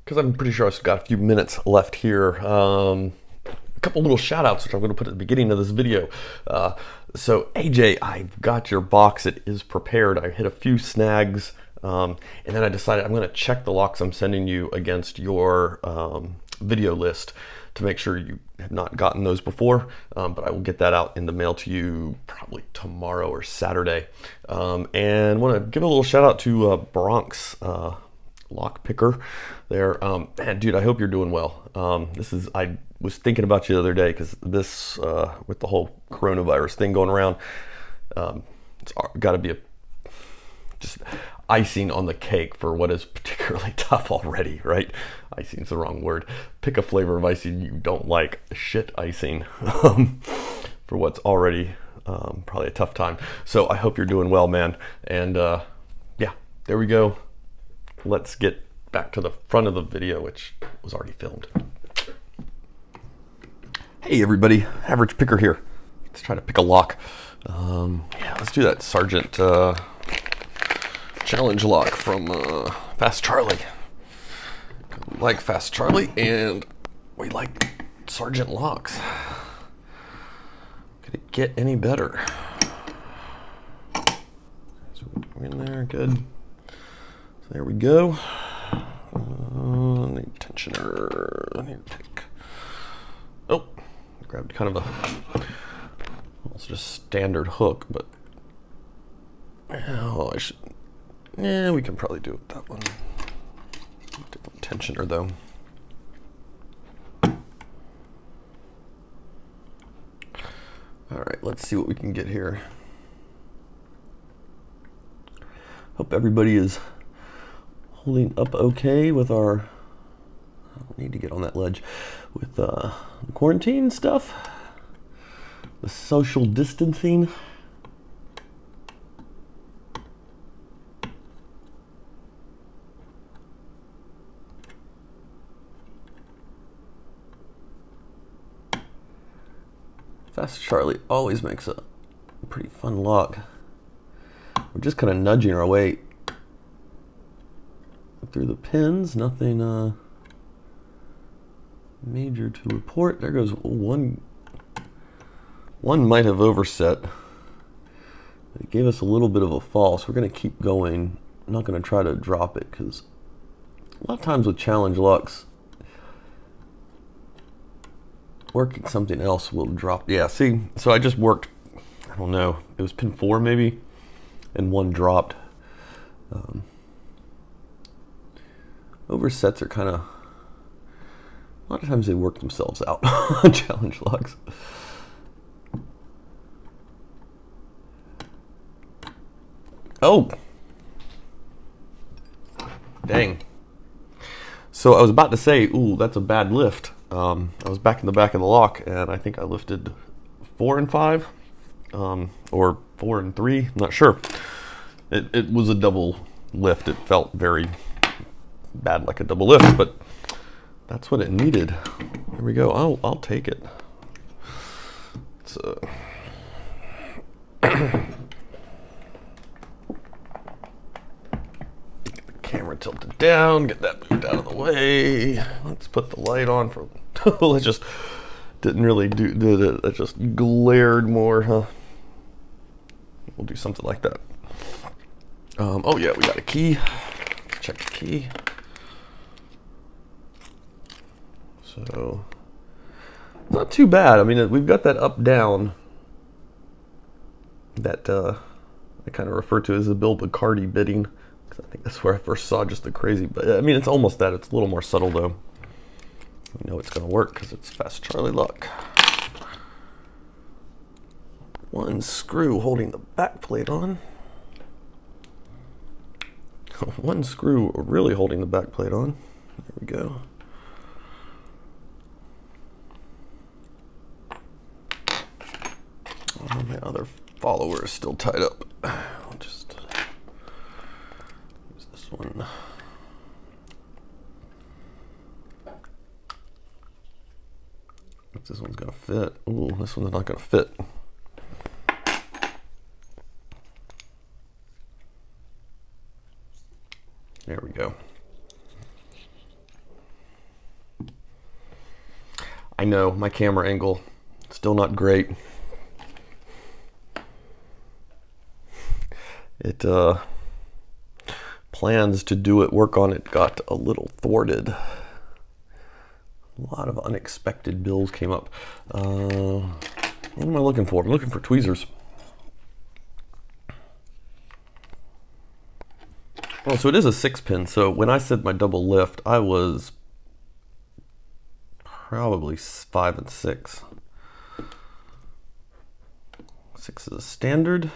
because I'm pretty sure I've got a few minutes left here. A couple little shout outs, which I'm going to put at the beginning of this video. So AJ, I've got your box. It is prepared. I hit a few snags, and then I decided I'm going to check the locks I'm sending you against your video list to make sure you have not gotten those before, but I will get that out in the mail to you probably tomorrow or Saturday. And want to give a little shout out to Bronx lock picker there. Man, dude, I hope you're doing well. I was thinking about you the other day because this, with the whole coronavirus thing going around, it's got to be just icing on the cake for what is particularly tough already, right? Icing's the wrong word. Pick a flavor of icing you don't like. Shit icing for what's already probably a tough time. So I hope you're doing well, man. And yeah, there we go. Let's get back to the front of the video, which was already filmed. Hey everybody, Average Picker here. Let's try to pick a lock. Yeah, let's do that Sergeant challenge lock from FastCharlie. We like FastCharlie and we like Sergeant locks. Could it get any better? So we're in there, good. So there we go. Need tensioner. I need to take. Oh, grabbed kind of a. It's just standard hook, but oh, I should. Yeah, we can probably do it with that one. Different tensioner though. All right, let's see what we can get here. Hope everybody is holding up okay with our. I don't need to get on that ledge with the quarantine stuff, the social distancing. FastCharlie always makes a pretty fun lock. We're just kind of nudging our way through the pins. Nothing major to report. There goes one. One might have overset. It gave us a little bit of a fall, so we're going to keep going. I'm not going to try to drop it because a lot of times with challenge locks, working something else will drop. Yeah, see, so I just worked, I don't know, it was pin 4 maybe, and one dropped. Oversets are kind of, a lot of times they work themselves out on challenge locks. Oh, dang. So I was about to say, ooh, that's a bad lift. I was back in the back of the lock, and I think I lifted 4 and 5, or 4 and 3. I'm not sure. It was a double lift. It felt very bad, like a double lift, but that's what it needed. There we go. I'll take it. It's camera tilted down, get that moved out of the way. Let's put the light on for. It just didn't really did it. It just glared more, huh? We'll do something like that. Oh yeah, we got a key. Let's check the key. So not too bad. I mean, we've got that up down that I kind of refer to as the Bill Bacardi bidding. I think that's where I first saw just the crazy, but I mean, it's almost that. It's a little more subtle though. We know it's going to work because it's FastCharlie lock. One screw holding the back plate on. One screw really holding the back plate on. There we go. Oh, my other follower is still tied up. I'll just use this one. If this one's gonna fit. Ooh, this one's not gonna fit. There we go. I know, my camera angle, still not great. It, plans to do it, work on it, got a little thwarted. A lot of unexpected bills came up. What am I looking for? I'm looking for tweezers. Oh, so it is a 6-pin. So when I said my double lift, I was probably 5 and 6. 6 is a standard.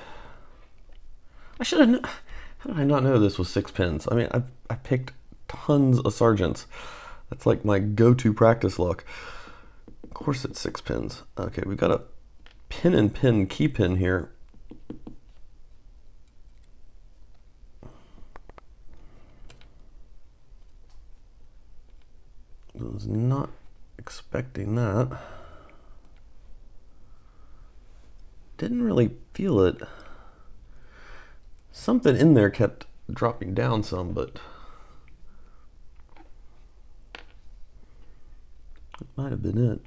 I should have. How did I not know this was 6 pins? I mean, I picked tons of sergeants. That's like my go-to practice look. Of course it's 6 pins. Okay, we've got a pin and pin key pin here. I was not expecting that. Didn't really feel it. Something in there kept dropping down some, but it might have been it.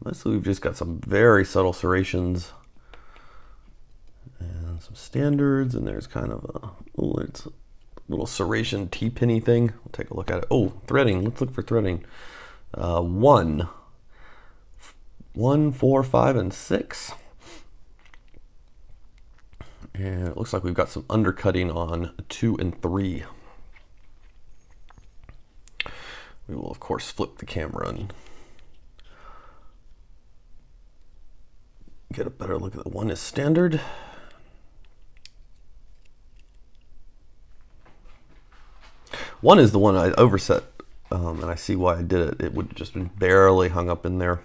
Mostly we've just got some very subtle serrations and some standards, and there's kind of a little serration T-pinny thing. We'll take a look at it. Oh, threading. Let's look for threading. 1, 4, 5, and 6. And it looks like we've got some undercutting on 2 and 3. We will, of course, flip the camera and get a better look at the 1 is standard. One is the one I overset, and I see why I did it. It would have just been barely hung up in there.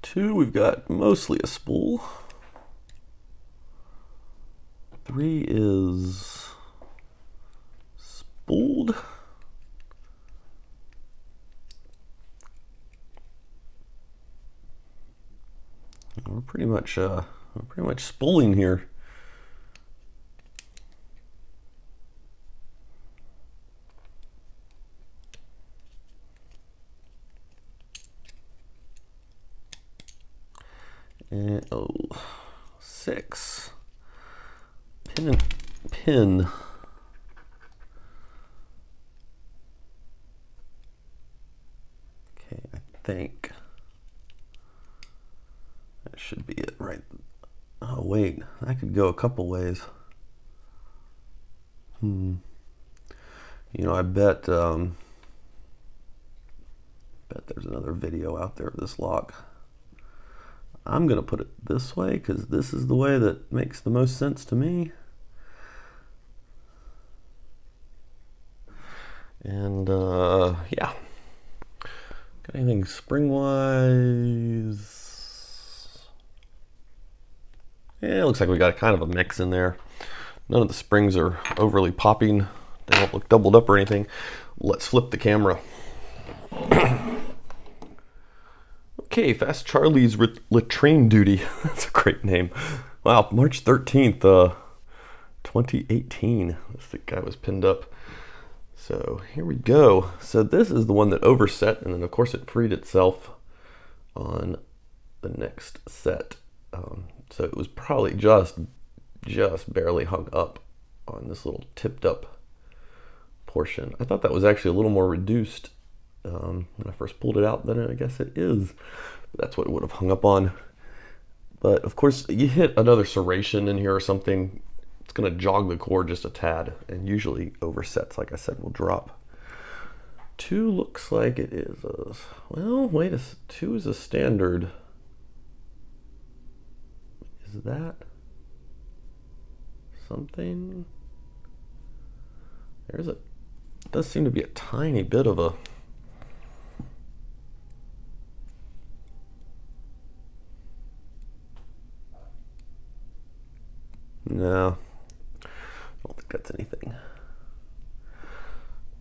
2, we've got mostly a spool. 3 is spooled. We're pretty much spooling here. And 6 pin and pin. Okay, I think that should be it, right? Oh wait, that could go a couple ways. You know, I bet there's another video out there of this lock. I'm gonna put it this way because this is the way that makes the most sense to me. And yeah, got anything spring wise? Yeah, it looks like we got kind of a mix in there. None of the springs are overly popping. They don't look doubled up or anything. Let's flip the camera. Okay, FastCharlie's Latrine duty. That's a great name. Wow, March 13th, 2018. This guy was pinned up. So here we go. So this is the one that overset, and then of course it freed itself on the next set. So it was probably just barely hung up on this little tipped up portion. I thought that was actually a little more reduced when I first pulled it out than I guess it is. That's what it would have hung up on. But of course, you hit another serration in here or something, it's going to jog the core just a tad, and usually oversets, like I said, will drop. 2 looks like it is a, well, wait, 2 is a standard. Is that something? Does seem to be a tiny bit of a, no, I don't think that's anything.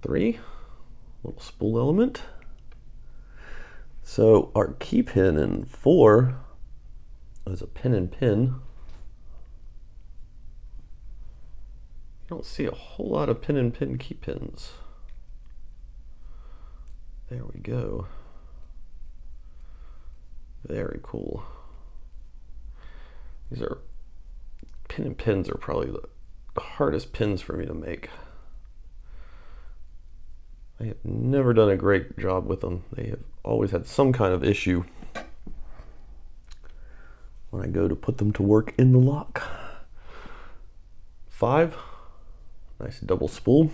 3, little spool element. So our key pin in 4 is a pin and pin. You don't see a whole lot of pin and pin key pins. There we go. Very cool. These are pin and pins are probably the hardest pins for me to make. I have never done a great job with them. They have always had some kind of issue when I go to put them to work in the lock. 5, nice double spool.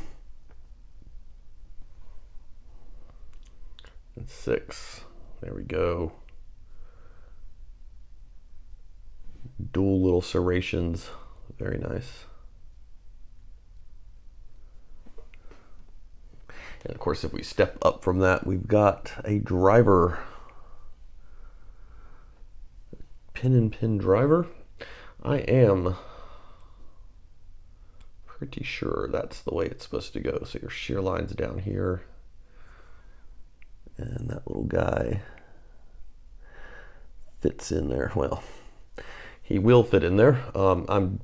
And 6, there we go. Dual little serrations, very nice. And of course, if we step up from that, we've got a driver. Pin and pin driver. I am pretty sure that's the way it's supposed to go. So your shear line's down here. And that little guy fits in there. Well, he will fit in there. Come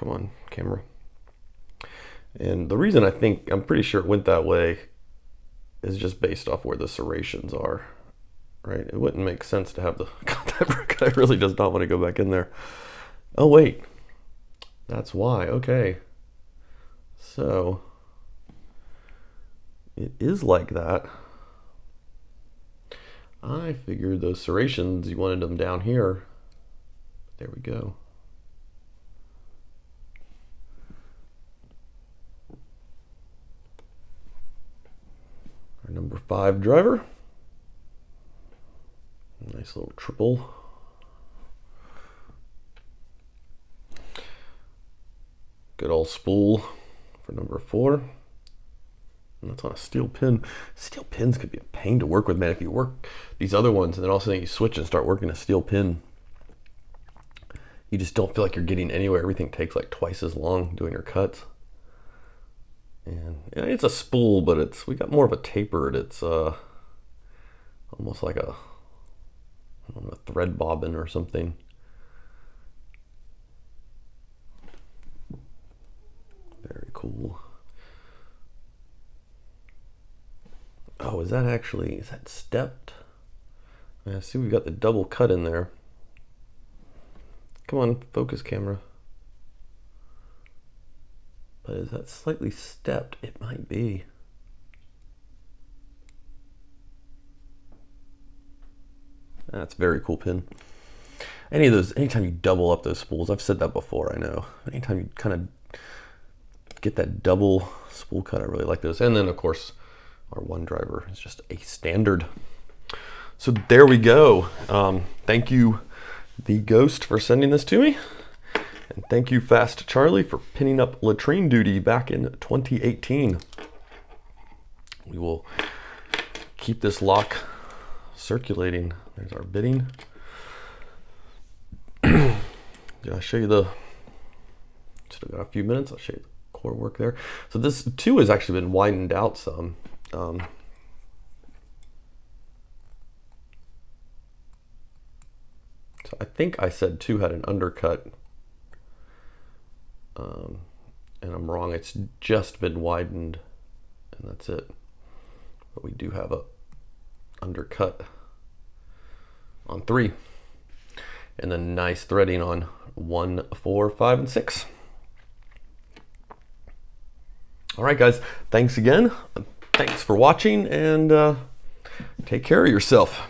on, camera. And the reason I'm pretty sure it went that way is just based off where the serrations are, right? It wouldn't make sense to have the, God, that guy really does not want to go back in there. Oh wait, that's why, okay. So, it is like that. I figured those serrations, you wanted them down here. There we go. Our number 5 driver. Nice little triple. Good old spool for number 4. And that's on a steel pin. Steel pins could be a pain to work with, man. If you work these other ones and then all of a sudden you switch and start working a steel pin, you just don't feel like you're getting anywhere. Everything takes like twice as long doing your cuts. And it's a spool, but we got more of a tapered. It's almost like a thread bobbin or something. Very cool. Oh, is that stepped? I see we've got the double cut in there. Come on, focus camera. But is that slightly stepped? It might be. That's a very cool pin. Anytime you double up those spools, I've said that before, I know. Anytime you kind of get that double spool cut, I really like those. And then of course, our one driver is just a standard. So there we go. Thank you, The Ghost, for sending this to me. And thank you, FastCharlie, for pinning up latrine duty back in 2018. We will keep this lock circulating. There's our bitting. Did I show you still got a few minutes, I'll show you the core work there. So this 2 has actually been widened out some. So I think I said 2 had an undercut. And I'm wrong, it's just been widened and that's it. But we do have a undercut on 3. And then nice threading on 1, 4, 5, and 6. All right, guys, thanks again. Thanks for watching, and take care of yourself.